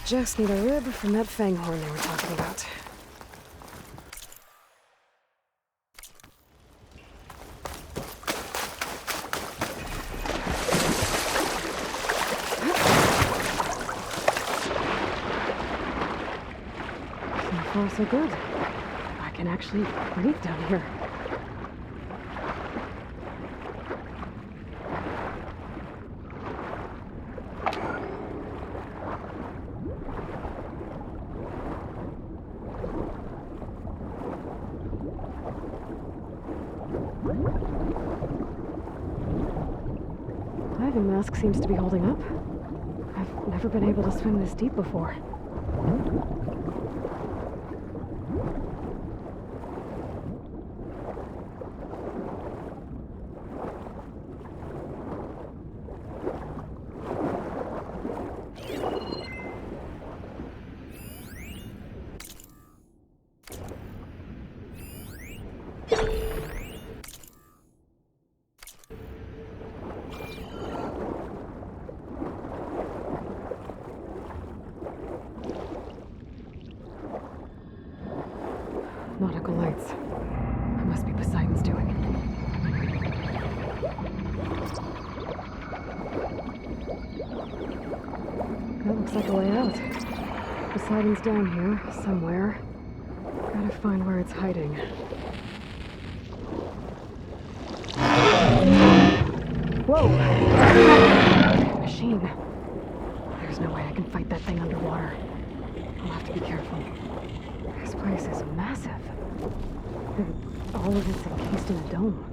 Just need a rib from that fanghorn they were talking about. So far, so good. I can actually breathe down here. Diving mask seems to be holding up. I've never been able to swim this deep before. Nautical lights. That must be Poseidon's doing. That looks like a way out. Poseidon's down here, somewhere. Gotta find where it's hiding. Whoa! Machine. There's no way I can fight that thing underwater. I'll have to be careful. This place is massive. All of it's encased in a dome.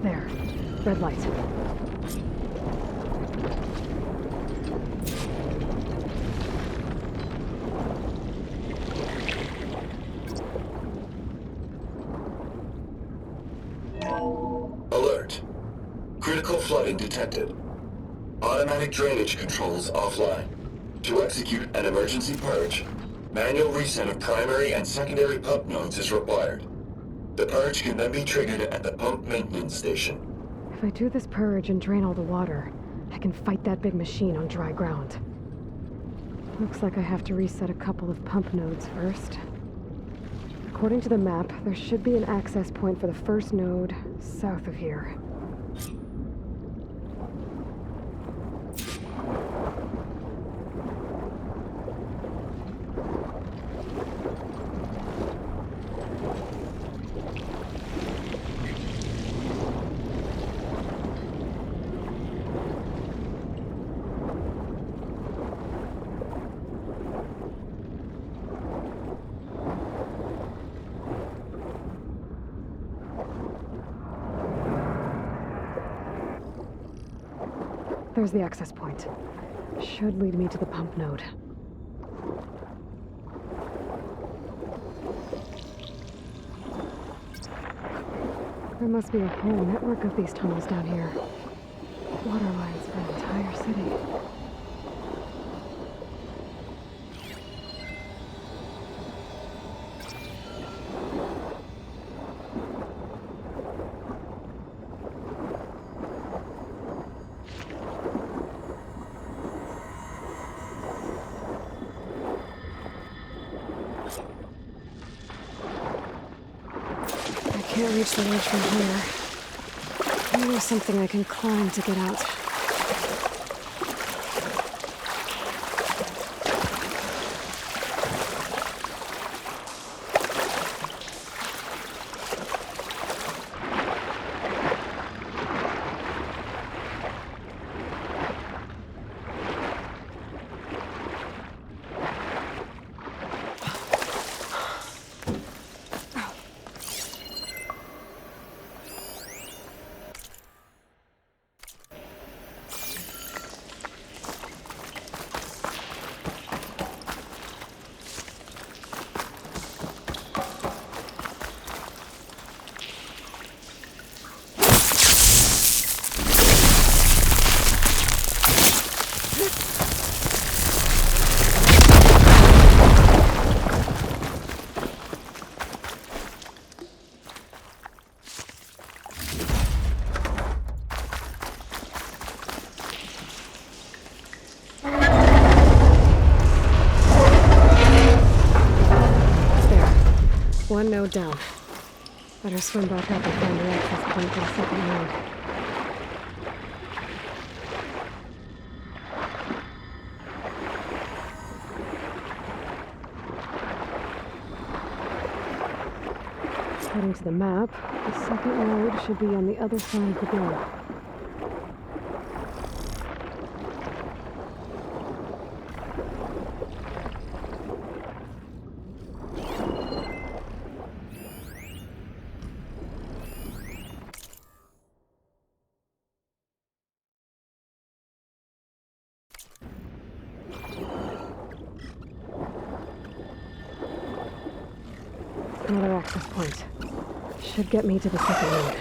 There. Red light. Alert. Critical flooding detected. Automatic drainage controls offline. To execute an emergency purge, manual reset of primary and secondary pump nodes is required. The purge can then be triggered at the pump maintenance station. If I do this purge and drain all the water, I can fight that big machine on dry ground. Looks like I have to reset a couple of pump nodes first. According to the map, there should be an access point for the first node south of here. There's the access point. Should lead me to the pump node. There must be a whole network of these tunnels down here. Water lines for an entire city. I can't reach the ledge from here. Maybe there's something I can climb to get out. One node down. Better swim back up and find the access point to the second node. According to the map, the second node should be on the other side of the door. Another access point. Should get me to the second node.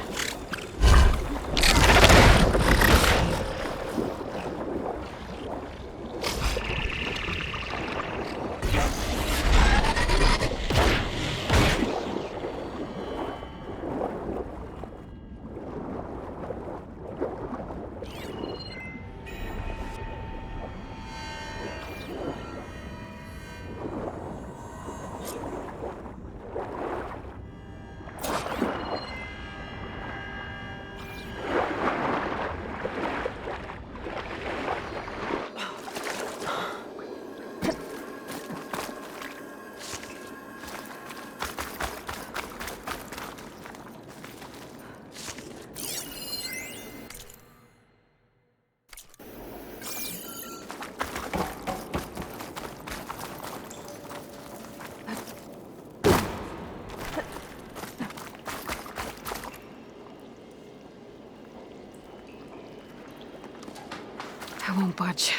I won't budge.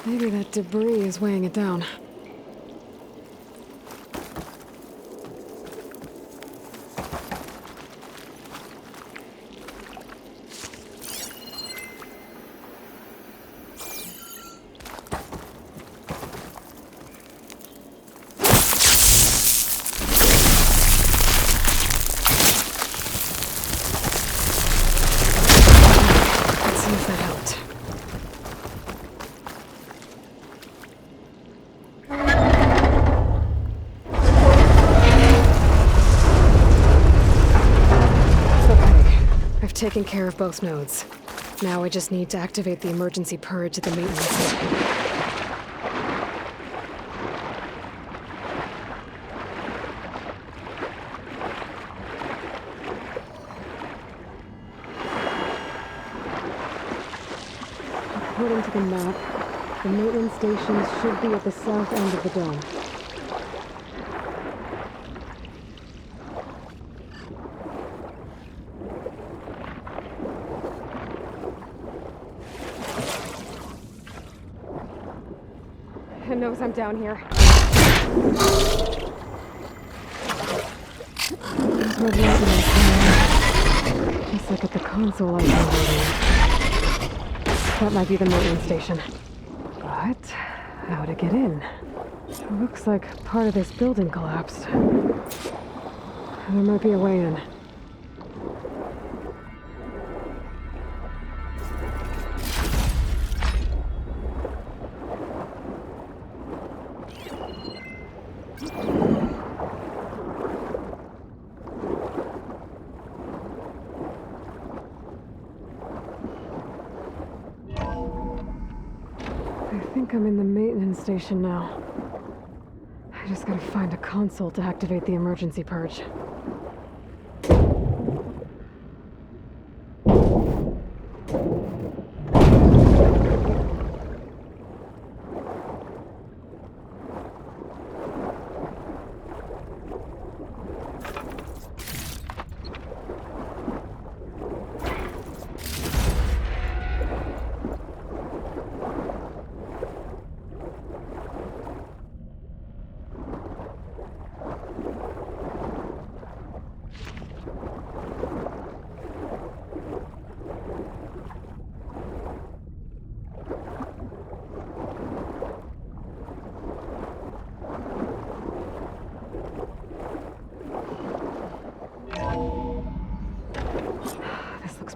Maybe that debris is weighing it down. Let's see if that helped. Taking care of both nodes. Now I just need to activate the emergency purge at the maintenance station. According to the map, the maintenance stations should be at the south end of the dome. and knows I'm down here. There's no light in this room. Just like at the console I can read. That might be the maintenance station. But how to get in? It looks like part of this building collapsed. There might be a way in. I think I'm in the maintenance station now. I just gotta find a console to activate the emergency purge.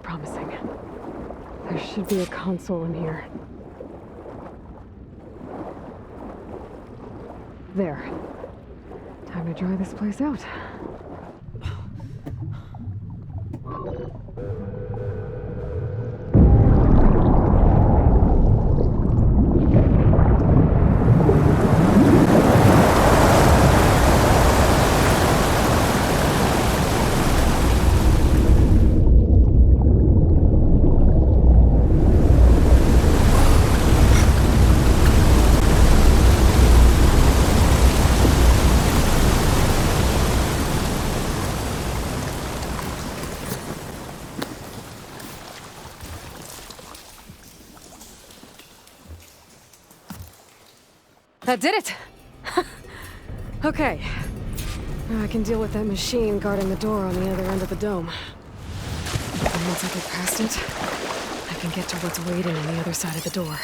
Promising. There should be a console in here. There. Time to dry this place out. That did it! Okay. Now I can deal with that machine guarding the door on the other end of the dome. And once I get past it, I can get to what's waiting on the other side of the door.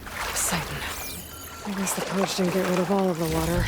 Poseidon. I guess the purge didn't get rid of all of the water.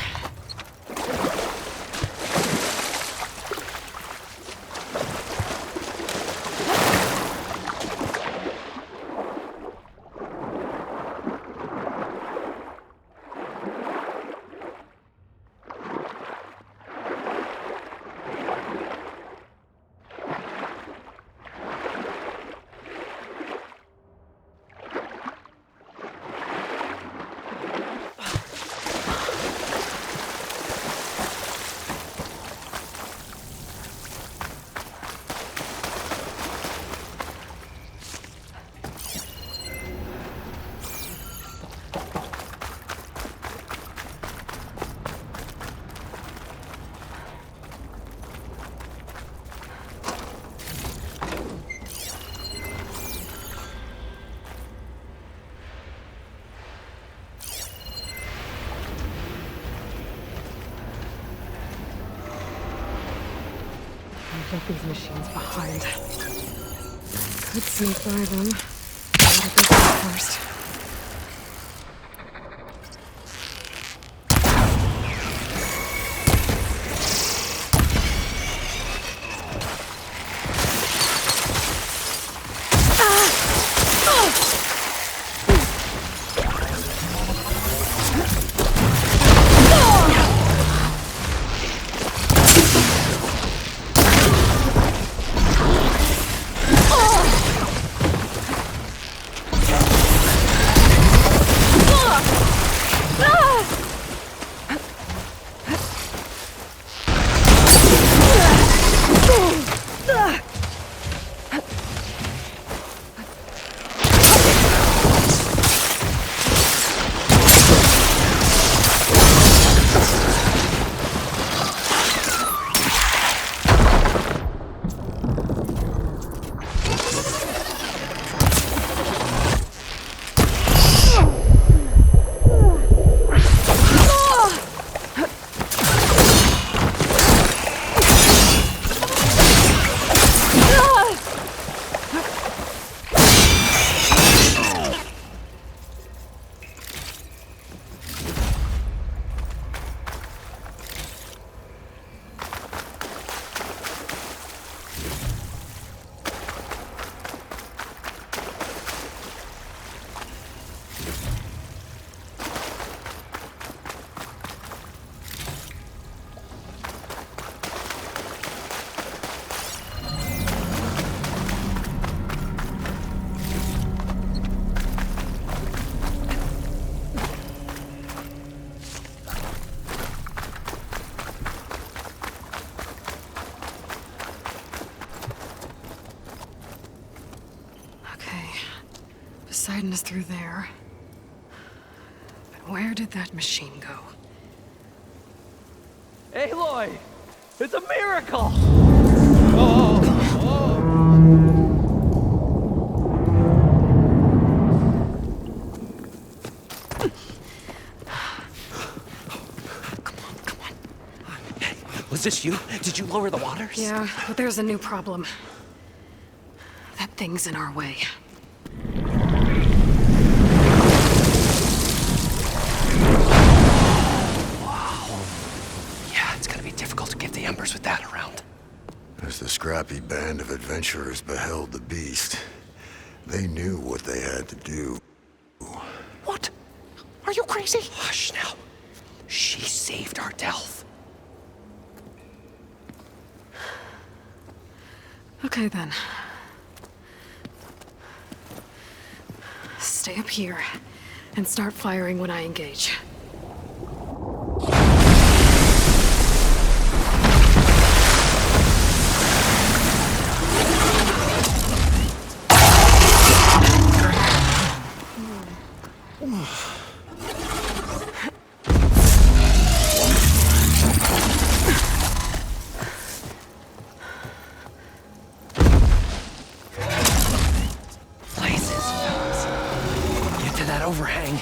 Get these machines behind. Could sneak by them. Gotta go back first. Poseidon is through there. But where did that machine go? Aloy! It's a miracle! Come on. Hey, was this you? Did you lower the waters? Yeah, but there's a new problem. That thing's in our way. The embers with that around. As the scrappy band of adventurers beheld the beast, they knew what they had to do. What? Are you crazy? Hush now. She saved our Delph. Okay then. Stay up here and start firing when I engage. Overhang.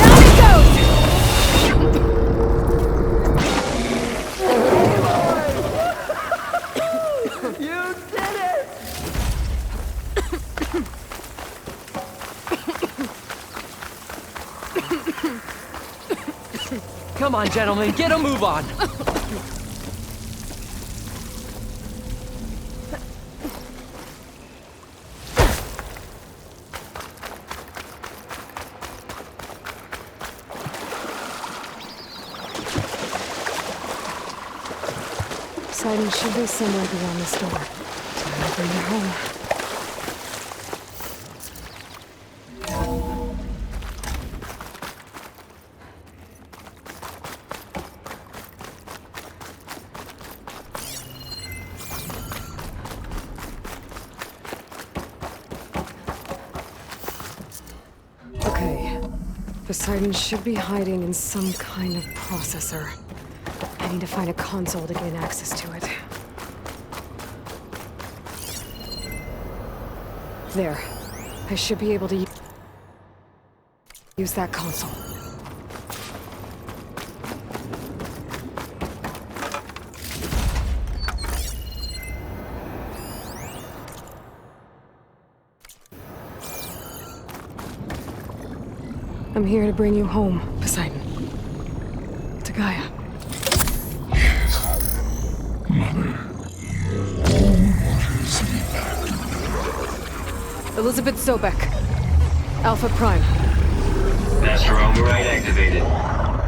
Down it goes! Come on, gentlemen, get a move on! Poseidon should be somewhere beyond this door. Time to bring her home. Okay. Poseidon should be hiding in some kind of processor. I need to find a console to gain access to it. There. I should be able to use that console. I'm here to bring you home, Poseidon. To Gaia. Elizabeth Sobek. Alpha Prime. Master override activated.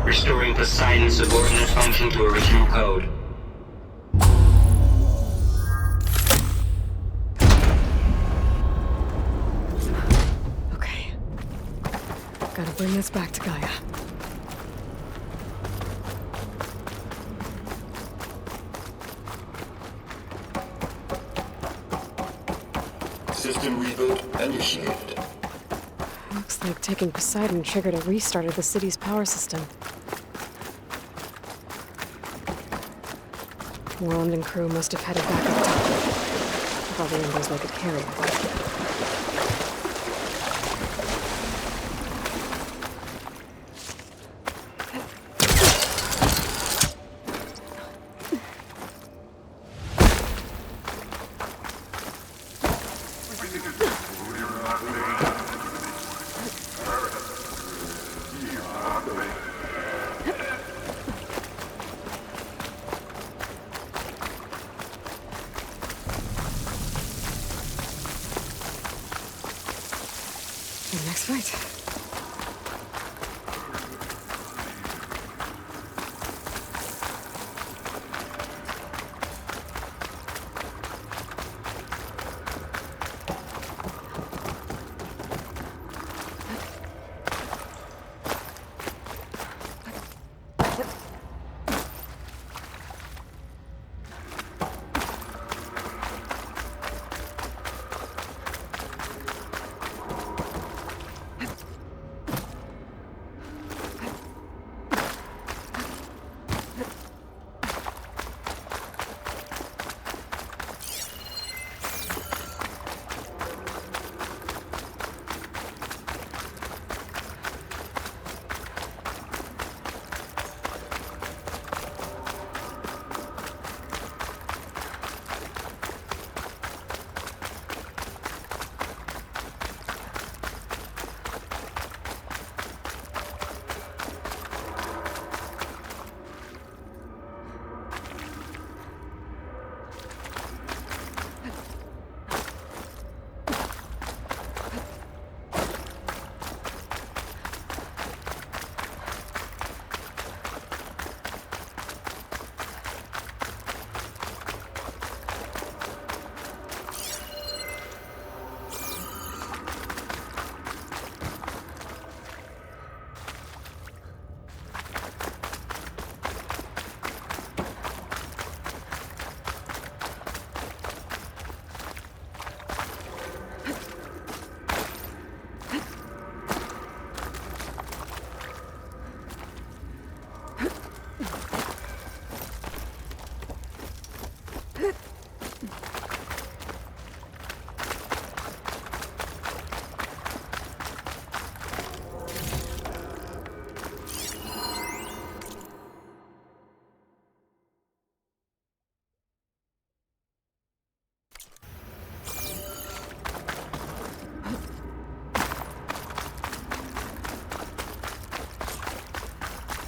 Restoring Poseidon's subordinate function to original code. Okay. Gotta bring this back to Gaia. System reboot initiated. Looks like taking Poseidon triggered a restart of the city's power system. Wand and crew must have headed back up top. With all the embers they could carry, but... Next fight.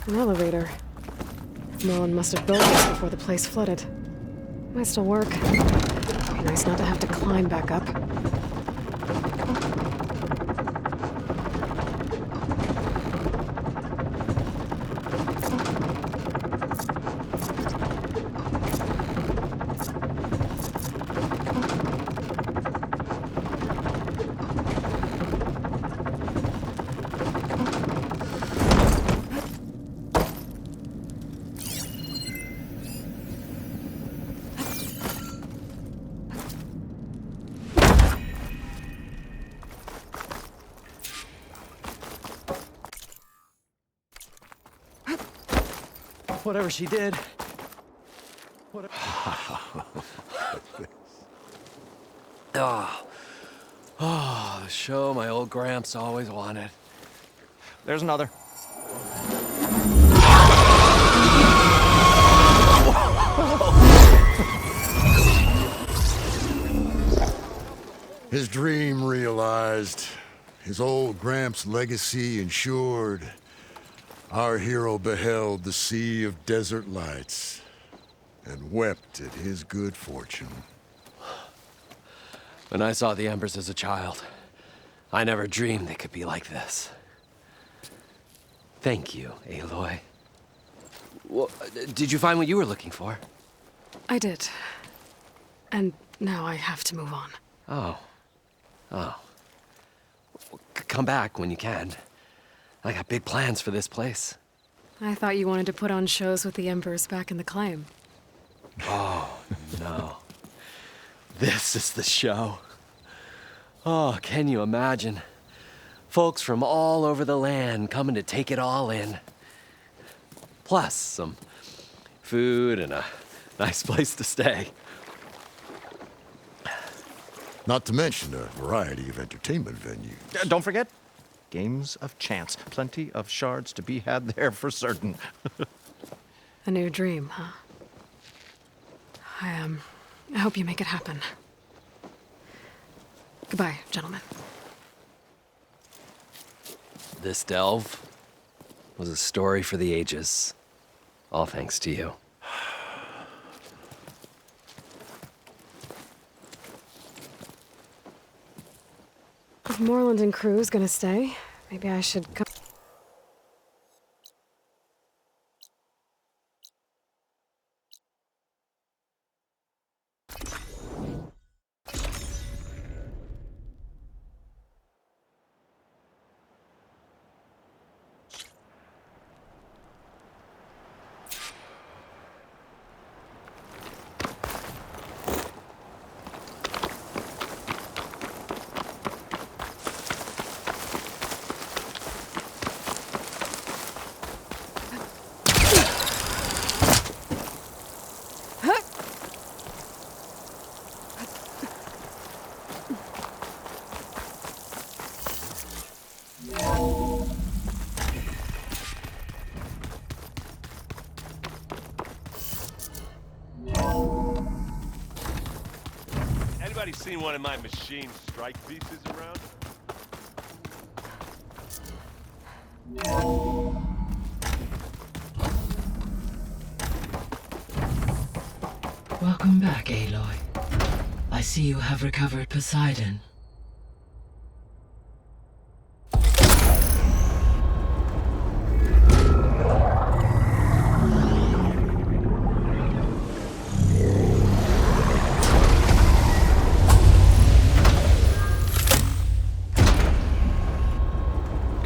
An elevator. Nolan must have built this before the place flooded. Might still work. Be nice not to have to climb back up. Whatever she did. Oh, the show my old Gramps always wanted. There's another. His dream realized. His old Gramps' legacy ensured. Our hero beheld the sea of desert lights and wept at his good fortune. When I saw the embers as a child, I never dreamed they could be like this. Thank you, Aloy. Well, did you find what you were looking for? I did. And now I have to move on. Oh. Well, come back when you can. I got big plans for this place. I thought you wanted to put on shows with the Embers back in the claim. Oh, no. This is the show. Oh, can you imagine? Folks from all over the land coming to take it all in. Plus some food and a nice place to stay. Not to mention a variety of entertainment venues. Don't forget, games of chance. Plenty of shards to be had there for certain. A new dream, huh? I hope you make it happen. Goodbye, gentlemen. This delve was a story for the ages. All thanks to you. If Moreland and crew's gonna stay, maybe I should come. Anybody seen one of my machine strike pieces around? Welcome back, Aloy. I see you have recovered Poseidon.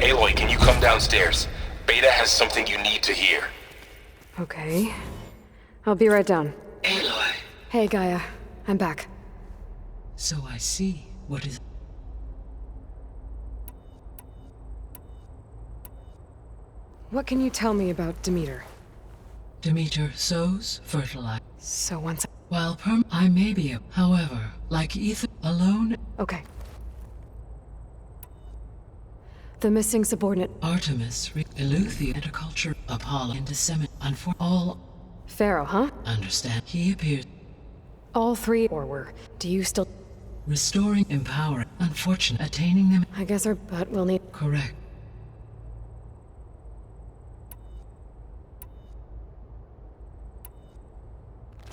Aloy, can you come downstairs? Beta has something you need to hear. Okay. I'll be right down. Aloy. Hey, Gaia. I'm back. So I see what is... What can you tell me about Demeter? Demeter sows, fertilize. So once While I may be a... However, like ether, alone... Okay. The missing subordinate... Artemis, Eleuthia, and a culture, Apollo, and disseminate, all... Pharaoh, huh? Understand. He appears... All three, or were. Do you still... Restoring, empowering, unfortunate, attaining them... I guess our butt will need... Correct.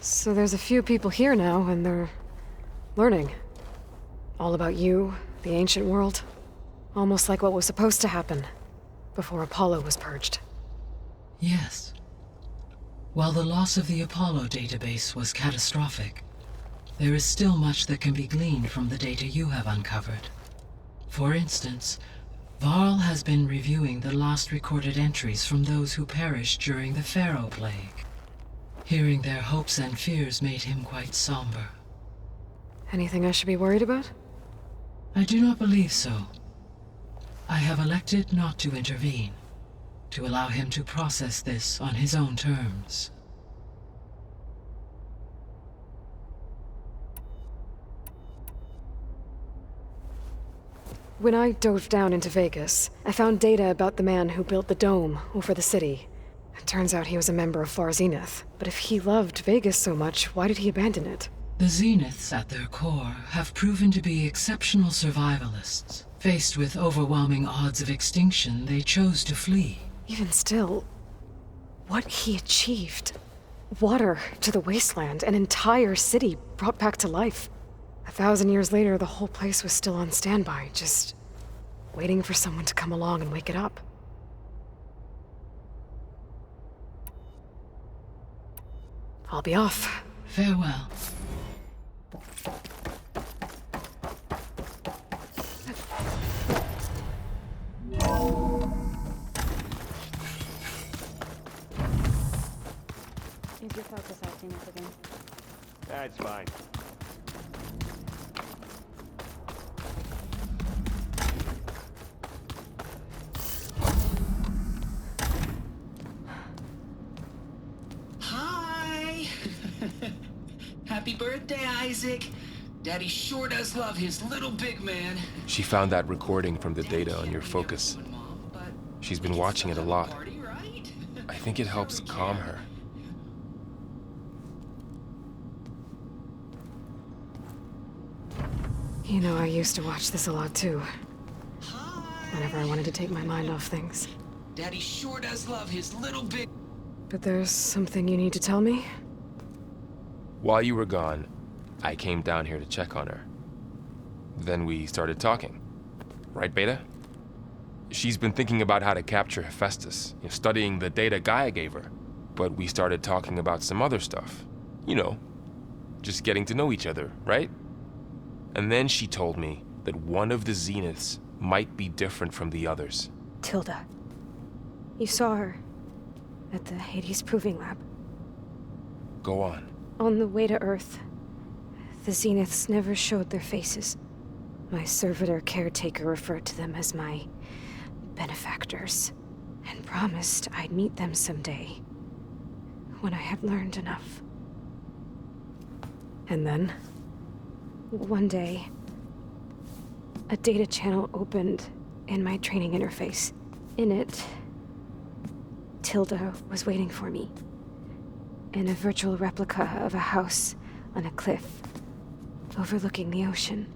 So there's a few people here now, and they're learning. All about you, the ancient world. Almost like what was supposed to happen before Apollo was purged. Yes. While the loss of the Apollo database was catastrophic, there is still much that can be gleaned from the data you have uncovered. For instance, Varl has been reviewing the last recorded entries from those who perished during the Pharaoh Plague. Hearing their hopes and fears made him quite somber. Anything I should be worried about? I do not believe so. I have elected not to intervene, to allow him to process this on his own terms. When I dove down into Vegas, I found data about the man who built the dome over the city. It turns out he was a member of Far Zenith. But if he loved Vegas so much, why did he abandon it? The Zeniths, at their core, have proven to be exceptional survivalists. Faced with overwhelming odds of extinction, they chose to flee. Even still, what he achieved. Water to the wasteland, an entire city brought back to life. 1,000 years later, the whole place was still on standby, just waiting for someone to come along and wake it up. I'll be off. Farewell. Is your focus acting up again? That's fine. Hi! Happy birthday, Isaac. Daddy sure does love his little big man. She found that recording from the data on your focus. She's been watching it a lot. I think it helps calm her. You know, I used to watch this a lot too. Whenever I wanted to take my mind off things. Daddy sure does love his little big... But there's something you need to tell me? While you were gone, I came down here to check on her. Then we started talking. Right, Beta? She's been thinking about how to capture Hephaestus, studying the data Gaia gave her. But we started talking about some other stuff. You know, just getting to know each other, right? And then she told me that one of the Zeniths might be different from the others. Tilda. You saw her at the Hades Proving Lab. Go on. On the way to Earth, the Zeniths never showed their faces. My servitor caretaker referred to them as my benefactors, and promised I'd meet them someday, when I had learned enough. And then? One day, a data channel opened in my training interface. In it, Tilda was waiting for me, in a virtual replica of a house on a cliff overlooking the ocean.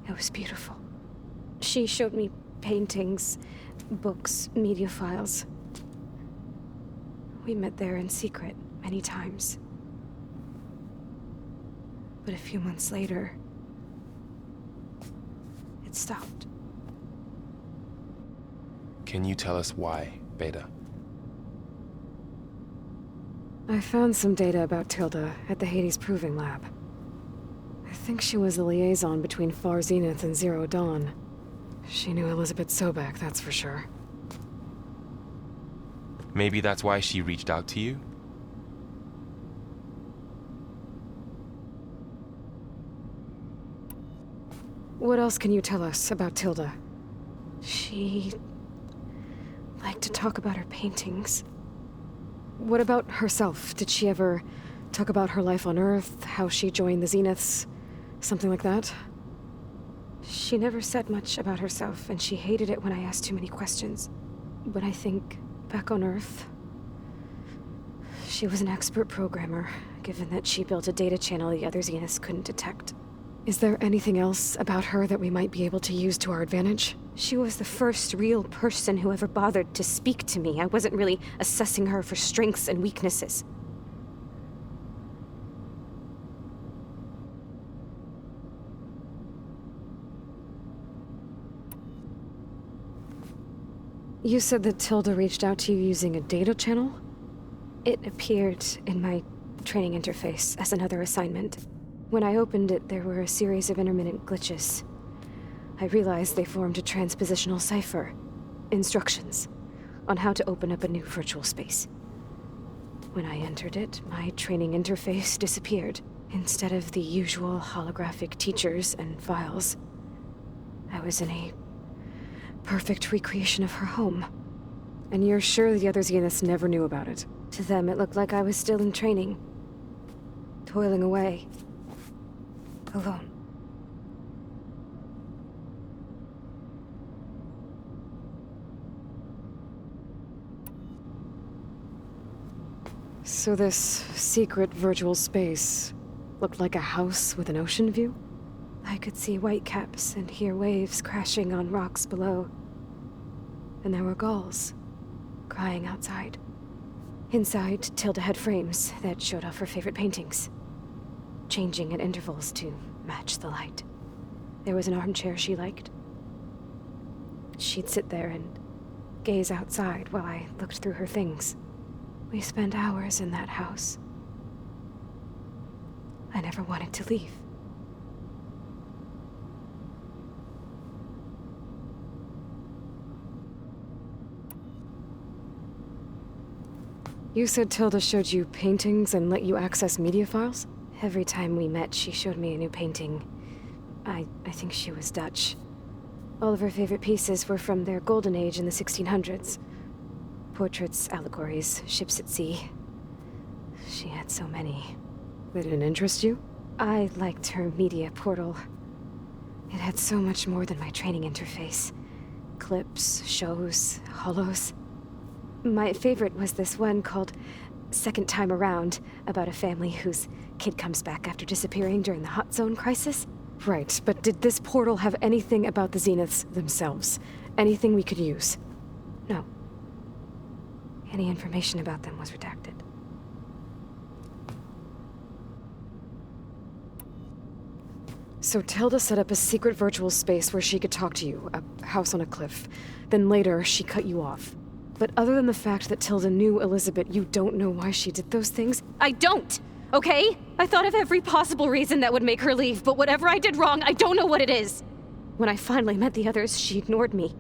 It was beautiful. She showed me paintings, books, media files. We met there in secret many times. But a few months later, it stopped. Can you tell us why, Beta? I found some data about Tilda at the Hades Proving Lab. I think she was a liaison between Far Zenith and Zero Dawn. She knew Elizabeth Sobek, that's for sure. Maybe that's why she reached out to you? What else can you tell us about Tilda? She liked to talk about her paintings. What about herself? Did she ever talk about her life on Earth, how she joined the Zeniths, something like that? She never said much about herself, and she hated it when I asked too many questions. But I think, back on Earth, she was an expert programmer, given that she built a data channel the other Zeniths couldn't detect. Is there anything else about her that we might be able to use to our advantage? She was the first real person who ever bothered to speak to me. I wasn't really assessing her for strengths and weaknesses. You said that Tilda reached out to you using a data channel? It appeared in my training interface as another assignment. When I opened it, there were a series of intermittent glitches. I realized they formed a transpositional cipher. Instructions on how to open up a new virtual space. When I entered it, my training interface disappeared. Instead of the usual holographic teachers and files, I was in a perfect recreation of her home. And you're sure the other Zeniths never knew about it? To them, it looked like I was still in training. Toiling away. Alone. So this secret virtual space looked like a house with an ocean view? I could see whitecaps and hear waves crashing on rocks below. And there were gulls crying outside. Inside, Tilda had frames that showed off her favorite paintings, changing at intervals to match the light. There was an armchair she liked. She'd sit there and gaze outside while I looked through her things. We spent hours in that house. I never wanted to leave. You said Tilda showed you paintings and let you access media files? Every time we met, she showed me a new painting. I think she was Dutch. All of her favorite pieces were from their golden age in the 1600s. Portraits, allegories, ships at sea. She had so many. They didn't interest you? I liked her media portal. It had so much more than my training interface. Clips, shows, holos. My favorite was this one called Second Time Around, about a family whose kid comes back after disappearing during the Hot Zone crisis. Right, but did this portal have anything about the Zeniths themselves? Anything we could use? No. Any information about them was redacted. So Tilda set up a secret virtual space where she could talk to you, a house on a cliff. Then later, she cut you off. But other than the fact that Tilda knew Elizabeth, you don't know why she did those things? I don't! Okay? I thought of every possible reason that would make her leave, but whatever I did wrong, I don't know what it is. When I finally met the others, she ignored me.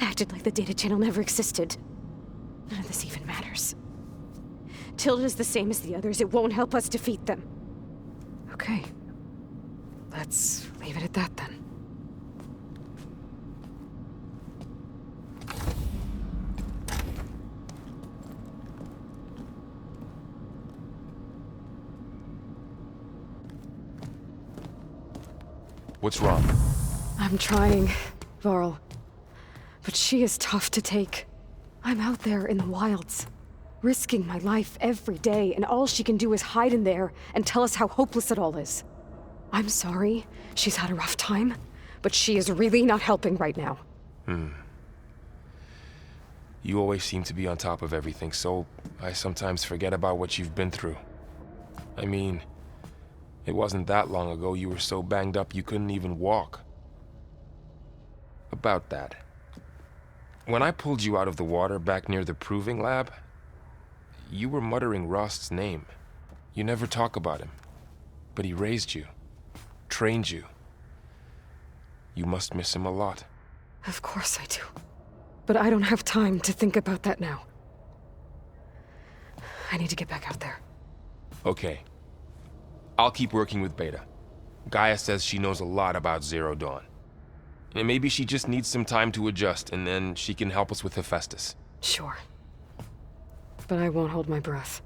Acted like the data channel never existed. None of this even matters. Tilda's the same as the others. It won't help us defeat them. Okay. Let's leave it at that then. What's wrong? I'm trying, Varl. But she is tough to take. I'm out there in the wilds, risking my life every day, and all she can do is hide in there and tell us how hopeless it all is. I'm sorry, she's had a rough time, but she is really not helping right now. You always seem to be on top of everything, so I sometimes forget about what you've been through. I mean, it wasn't that long ago you were so banged up you couldn't even walk. About that. When I pulled you out of the water back near the proving lab, you were muttering Rost's name. You never talk about him, but he raised you, trained you. You must miss him a lot. Of course I do. But I don't have time to think about that now. I need to get back out there. Okay. I'll keep working with Beta. Gaia says she knows a lot about Zero Dawn. And maybe she just needs some time to adjust, and then she can help us with Hephaestus. Sure. But I won't hold my breath.